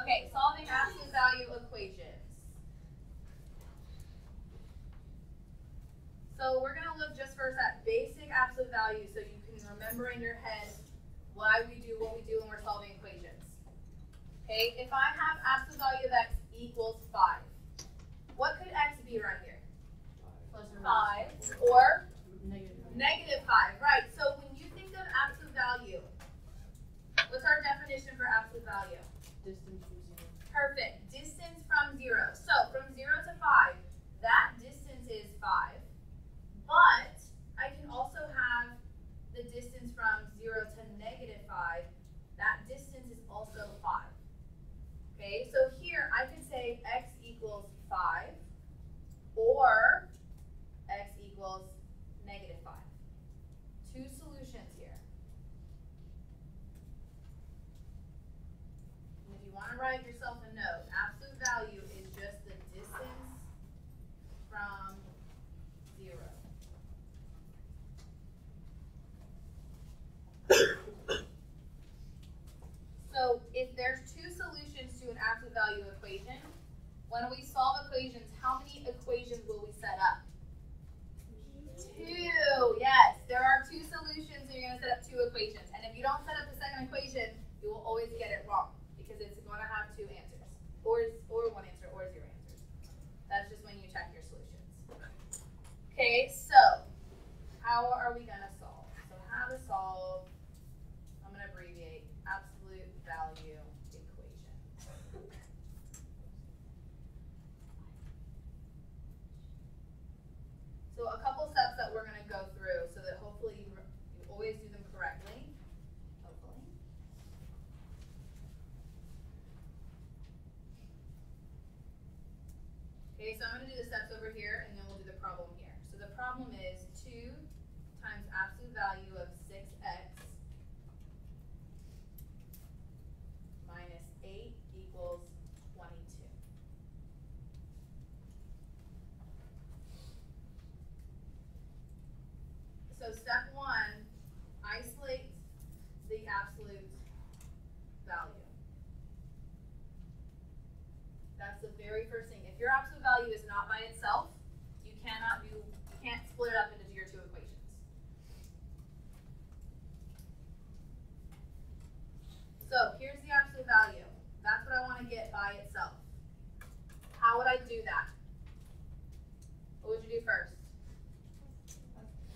Okay, solving absolute value equations. So we're going to look just first at basic absolute value so you can remember in your head why we do what we do when we're solving equations. Okay, if I have absolute value of x equals 5, what could x be right here? 5 or negative 5, right? So when you think of absolute value, what's our definition for absolute value? Distance from 0. Perfect. Distance from 0. So from 0 to 5, that distance is 5. But I can also have the distance from 0 to negative 5. That distance is also 5. Okay, so here I could say x equals 5 or x equals negative 5. Two solutions here. And if you want to write yourself a note, absolute value is just the distance from 0. So if there's two solutions to an absolute value equation, when we solve equations, how many equations will we set up? 2. Yes, there are two solutions, so you're going to set up 2 equations. And if you don't set up the second equation, you will always get it wrong because it's going to have 2 answers, or 1 answer, or 0 answers. That's just when you check your solutions. Okay, so how are we going to solve? So how to solve, I'm going to abbreviate, absolute value equation. So a couple steps that we're going to go through so that hopefully you always do them correctly. Hopefully. Okay, so I'm going to do the steps over here and then we'll do the problem here. So the problem is 2 times absolute value of 6x minus 8 equals 22. So step 1, isolate the absolute value. That's the very first thing. If your absolute value is not by itself, you can't split it up into your 2 equations. So here's the absolute value. That's what I want to get by itself. How would I do that? What would you do first?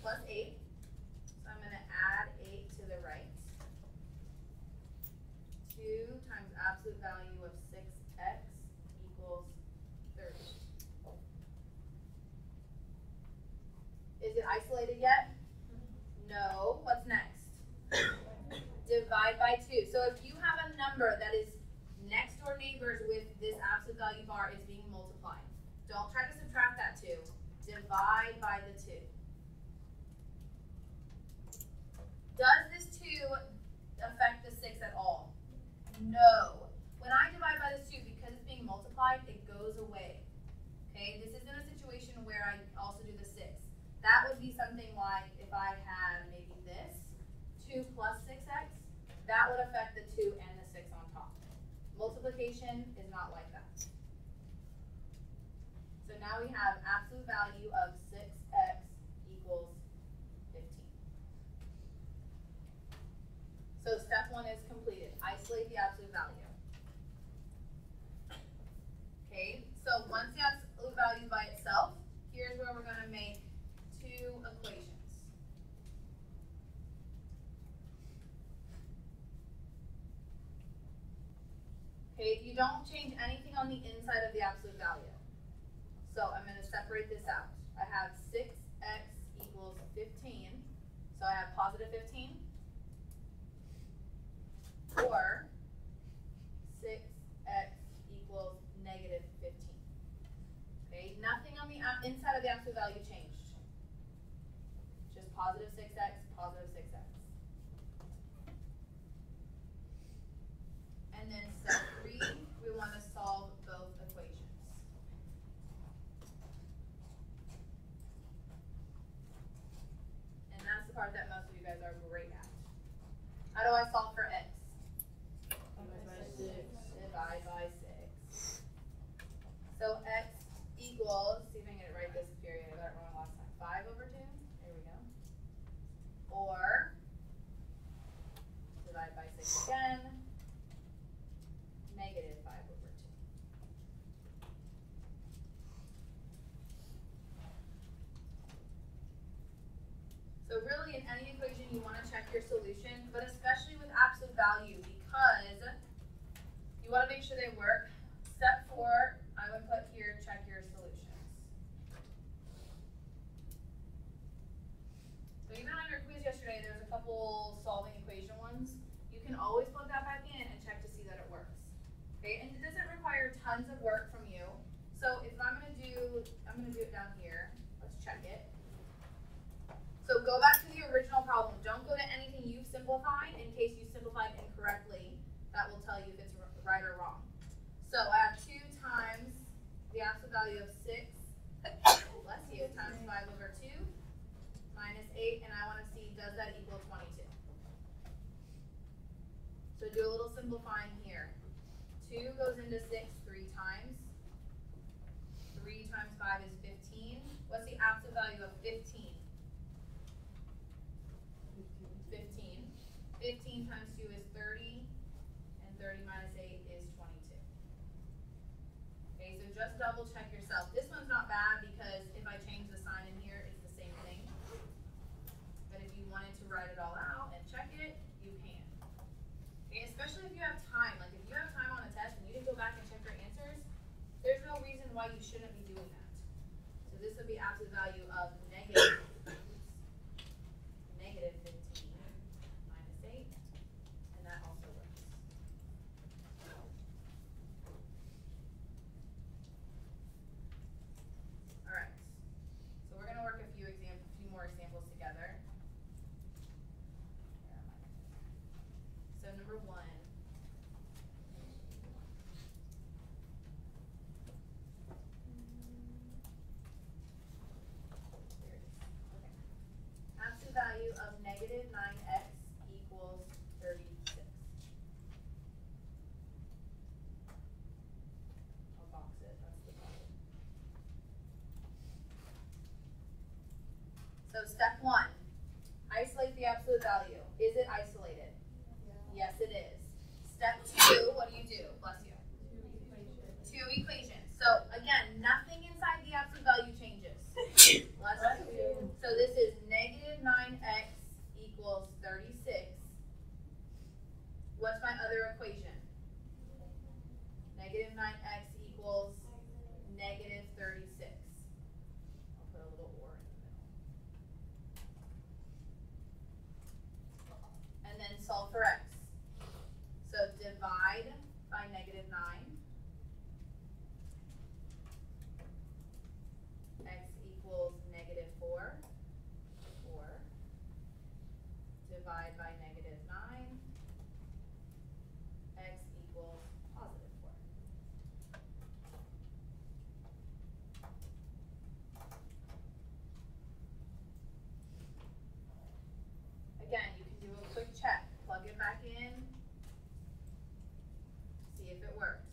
Plus 8. So I'm going to add 8 to the right. 2 times absolute value of 6x equals 30. Is it isolated yet? No. What's next? Divide by 2. So if you have a number that is next door neighbors with this absolute value bar is being multiplied, don't try to subtract that 2. Divide by the 2. Does this 2 affect the 6 at all? No. When I divide by this 2, because it's being multiplied, it goes away. Okay, this isn't a situation where I also do the 6. That would be something like if I had maybe this, 2 plus 6x, that would affect the 2 and the 6 on top. Multiplication is not like that. So now we have absolute value of 6x equals 15. So step 1 is completed. Isolate the absolute value. Okay, so once the absolute value by itself, here's where we're going to make 2 equations. Okay, you don't change anything on the inside of the absolute value. So I'm going to separate this out. I have 6x equals 15. So I have positive 15. Or 6x equals negative 15. Okay, nothing on the inside of the absolute value changed. Just positive 6x, positive 6x. And then step 3, we want to solve both equations. And that's the part that most of you guys are great at. How do I solve for x? Divide by negative 5 over 2. So really, in any equation, you want to check your solution, but especially with absolute value, because you want to make sure they work. Step 4, I would put here, check your solutions. So even on your quiz yesterday, there was a couple solving equation ones. You can always plug that back in and check to see that it works. Okay, and it doesn't require tons of work from you. So if I'm gonna do it down here. Let's check it. So go back to the original problem. Don't go to anything you've simplified in case you simplified incorrectly. That will tell you if it's right or wrong. So I have 2 times the absolute value of 6, bless you, times 5 over 2, minus 8, and I want to see, does that equal 22? So do a little simplifying here. 2 goes into 6 3 times. 3 times 5 is 15. What's the absolute value of 15? 15 times 2 is 30, and 30 minus 8 is 22. Okay, so just double check yourself. This one's not bad because if I change the sign in here, it's the same thing. But if you wanted to write it all out and check it, you can. Okay, especially if you have time. Like if you have time on a test and you can go back and check your answers, there's no reason why you shouldn't be doing that. So this would be absolute value of negative 15 minus 8, and that also works. All right, so we're going to work a few more examples together. So number 1. Absolute value of negative 9x equals 36. I'll box it, that's the problem. So step 1, isolate the absolute value. Is it isolated? Yeah. Yes, it is. Step 2, what do? Bless you. 2 equations. So again, nothing inside the absolute value changes. Bless you. So this is negative 9x equals 36. What's my other equation? Negative 9x equals negative 36. I'll put a little or in the middle. And then solve for x. So divide by negative 9. X equals negative 4. Divide by negative 9. X equals positive 4. Again, you can do a quick check. Plug it back in. See if it works.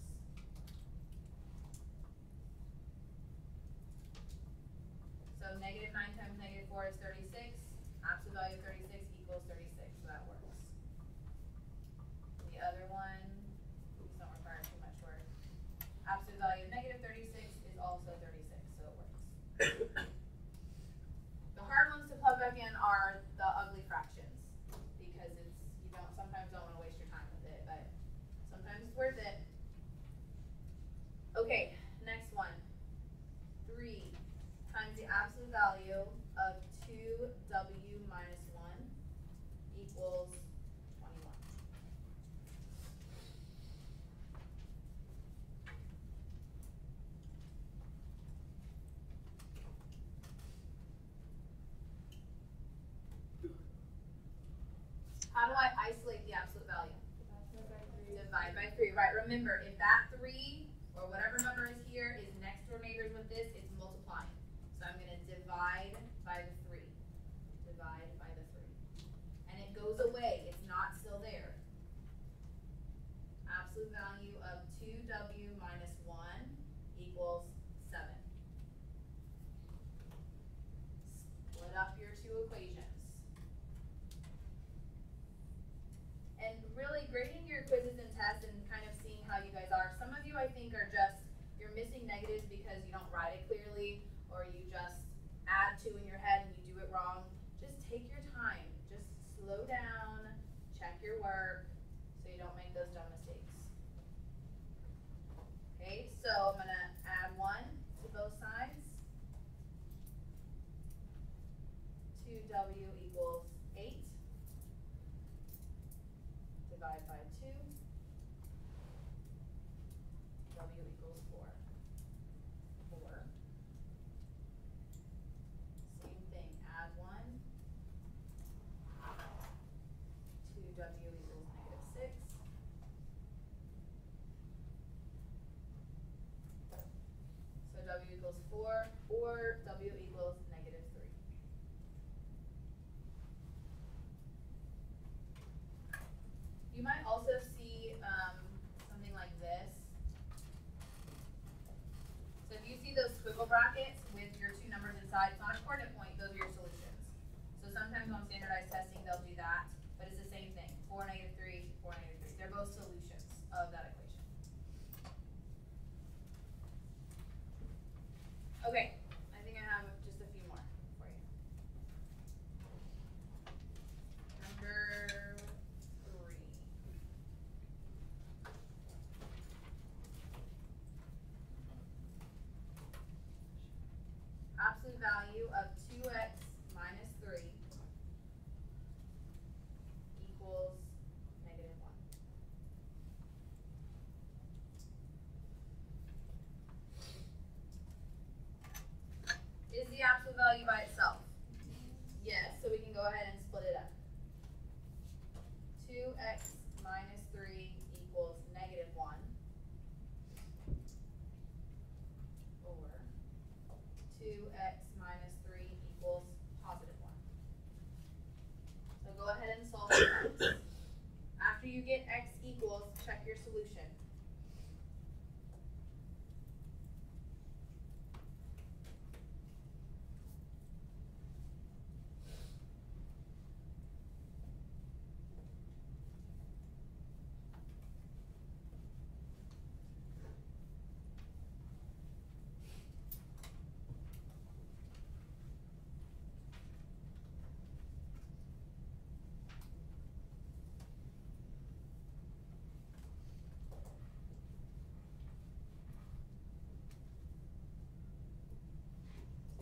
So negative 9 times negative 4 is 36. Absolute value of 36 equals 36, so that works. The other one, these don't require too much work. Absolute value of negative 36 is also 36, so it works. The hard ones to plug back in are the ugly fractions, because you sometimes don't want to waste your time with it, but sometimes it's worth it. Okay, next one. 3 times the absolute value of 2w minus 1 equals 21. How do I isolate the absolute value? Divide by 3. Right, remember, if that 3 or whatever number is here is next door neighbors with this, it's multiplying. So I'm going to divide by the 3. Divide by the 3. And it goes away. It's not still there. Absolute value of 2w minus 1 equals 7. Split up your 2 equations. And really grading your quizzes and tests and kind of seeing how you guys are equals 4, or W equals negative 3. You might also see something like this. So if you see those squiggle brackets with your two numbers inside, it's not a coordinate point, those are your solutions. So sometimes on standardized testing, they'll do that, but it's the same thing. 4, negative 3, 4, negative 3. They're both solutions of that equation. Okay, I think I have just a few more for you. Number 3. Absolute value of 2x minus 3 equals negative 1. Is the absolute value by itself? Yes, so we can go ahead and split it up. 2x minus 3 equals negative 1. Or 2x minus 3 equals positive 1. So go ahead and solve for x. After you get x equals, check your solution.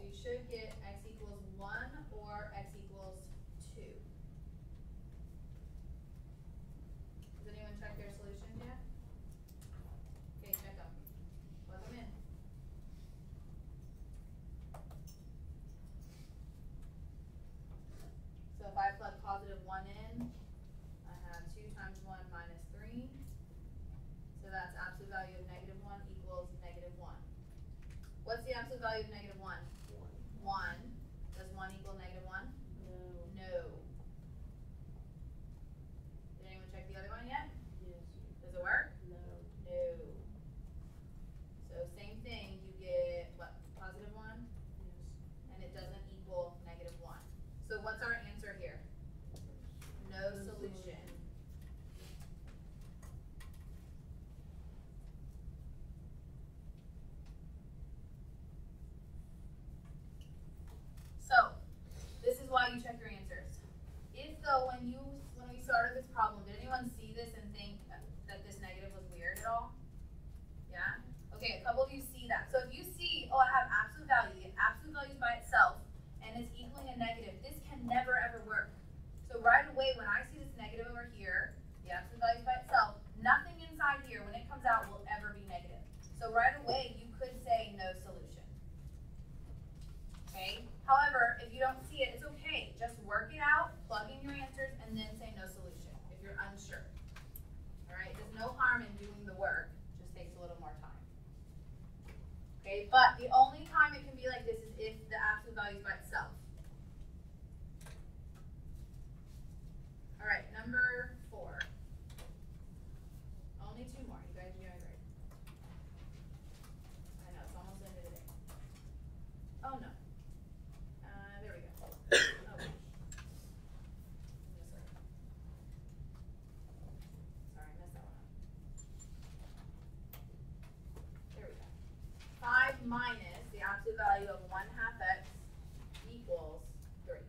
You should get x equals 1 or x equals 2. Has anyone checked their solutions yet? Okay, check them. Plug them in. So if I plug positive 1 in, I have 2 times 1 minus 3. So that's absolute value of negative 1 equals negative 1. What's the absolute value of negative 1? 1. Does 1 equal negative 1? No. No. Did anyone check the other one yet? Yes. Does it work? No. No. So same thing, you get what? Positive 1? Yes. And it doesn't equal negative 1. So what's our answer here? No solution. So, this is why you check your answers. If though, when we started this problem, did anyone see this and think that this negative was weird at all? Yeah? Okay, a couple of you see that. So if you see, oh, I have absolute value, the absolute value is by itself, and it's equaling a negative, this can never ever work. So right away, when I see this negative over here, the absolute value is by itself, nothing inside here, when it comes out, will ever be negative. So right away, you could say no solution. Okay? However, if you don't see it, it's okay. Just work it out, plug in your answers, and then say no solution if you're unsure. All right? There's no harm in doing the work. Just takes a little more time. Okay? But the only time it can be like this is if the absolute value is by itself. All right, number 4. Only 2 more. You guys are doing great. I know, it's almost the end of the day. Oh, no. There we go. Oh, gosh. Sorry, I messed that one up. There we go. 5 minus the absolute value of 1/2 x equals 3.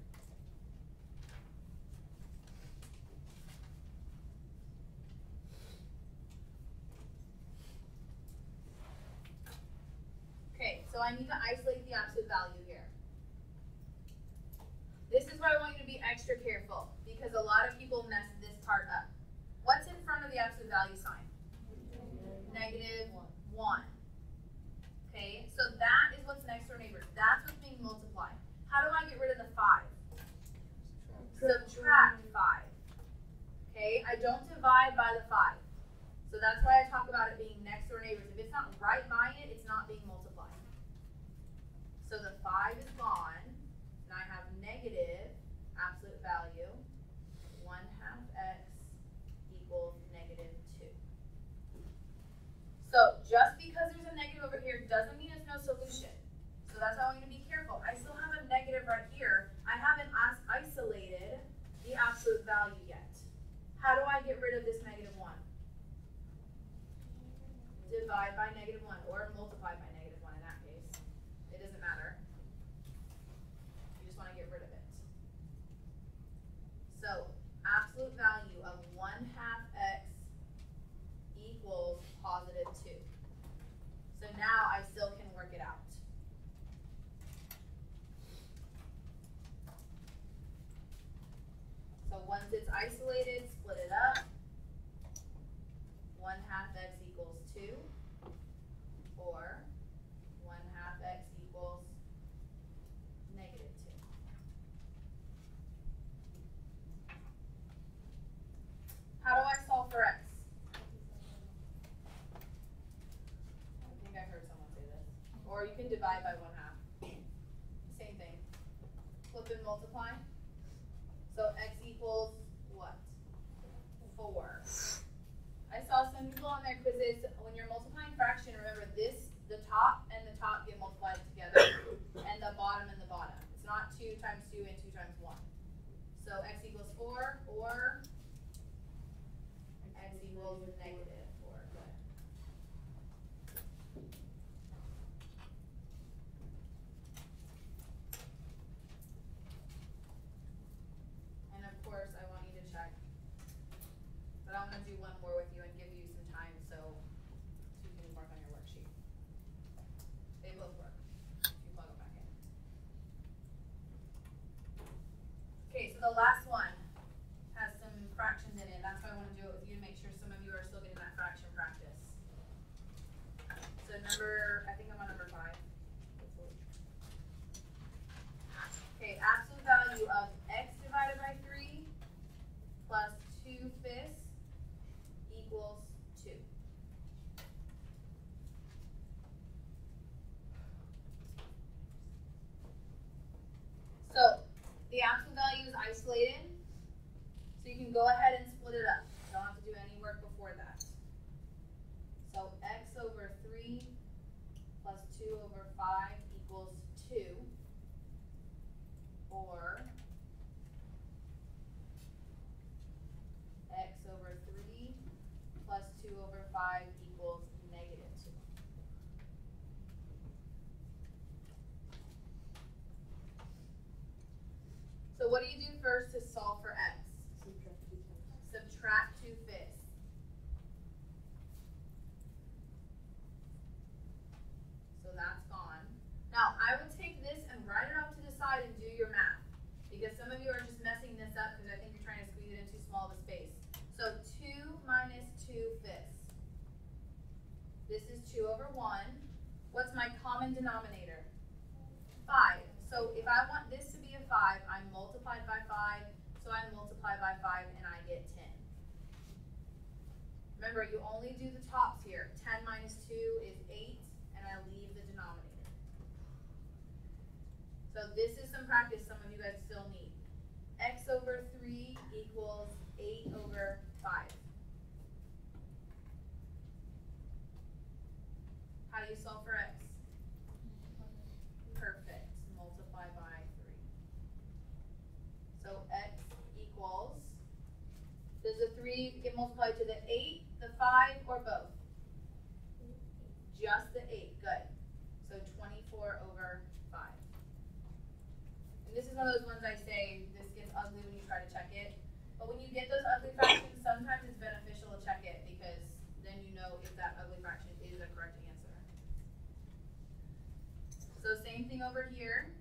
Okay, so I need to isolate the absolute value here. This is where I want you to be extra careful because a lot of people mess this part up. What's in front of the absolute value sign? Negative 1. Okay, so that is what's next door neighbors. That's what's being multiplied. How do I get rid of the 5? Subtract 5. Okay, I don't divide by the 5. So that's why I talk about it being next door neighbors. If it's not right by it, it's not being multiplied. just because there's a negative over here doesn't mean it's no solution. So that's why I want you to be careful. I still have a negative right here. I haven't isolated the absolute value yet. How do I get rid of this -1? Divide by -1 or multiply by -1 in that case. It doesn't matter. You just want to get rid of it. So absolute value of 1/2 x equals +2. So now I still can work it out. So once it's isolated, split it up. 1/2 x equals 2, or 1/2 x equals -2. How do I solve for x? I think I heard someone say this. Or you can divide by 1/2. Same thing. Flip and multiply. So x equals what? 4. I saw some people on their quizzes, when you're multiplying fraction, remember this, the top and the top get multiplied together, and the bottom and the bottom. It's not 2 times 2 and 2 times 1. So x equals 4 or x equals -4. Good. And of course, I want you to check. But I'm going to do one more with you and give you some time so you can work on your worksheet. They both work if you plug them back in. Okay, so the last one has some fractions in it. That's why I want to do it with you to make sure some of you are still getting that fraction practice. So I think I'm on number 5. Okay, absolute value of x divided by 3 plus 2/5 equals 2. So the absolute value is isolated, so you can go ahead and split it up. You don't have to do any work before that. So x over 3 plus 2 over 5 equals 2, or x over 3 plus 2 over 5 equals -2. So what do you do first to solve for x? Subtract 2/5. So that's gone. Now I would take this and write it off to the side and do your math, because some of you are just messing this up because I think you're trying to squeeze it in too small of a space. So 2 minus 2/5. This is 2 over 1. What's my common denominator? 5. So if I want this to be a 5, I multiply by 5. So I multiply by 5 and I get 10. Remember, you only do the tops here. 10 minus 2 is 8, and I leave the denominator. So this is some practice some of you guys still need. X over 3 equals 8 over 5. How do you solve for x? Perfect. Multiply by 3. So x equals, does the 3 get multiplied to the 8, the 5, or both? Just the 8. Good. So 24 over 5. And this is one of those ones I say, this gets ugly when you try to check it. But when you get those ugly fractions, sometimes it's beneficial to check it, because then you know if that ugly fraction is a correct answer. So same thing over here.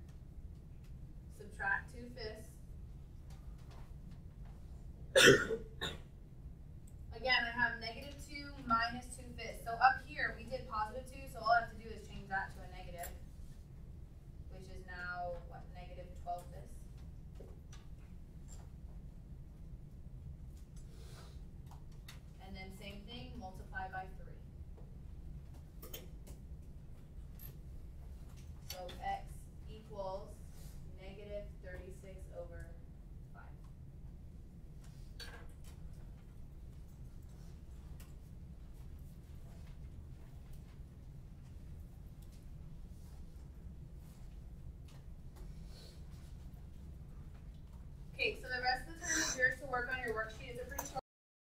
Subtract 2/5. Again, I have -2 minus 2/5. So up here we did +2, so all I have to do is change that to a negative, which is now what, -12/5. And then same thing, multiply by 3. So x equals -36 over 5. Okay, so the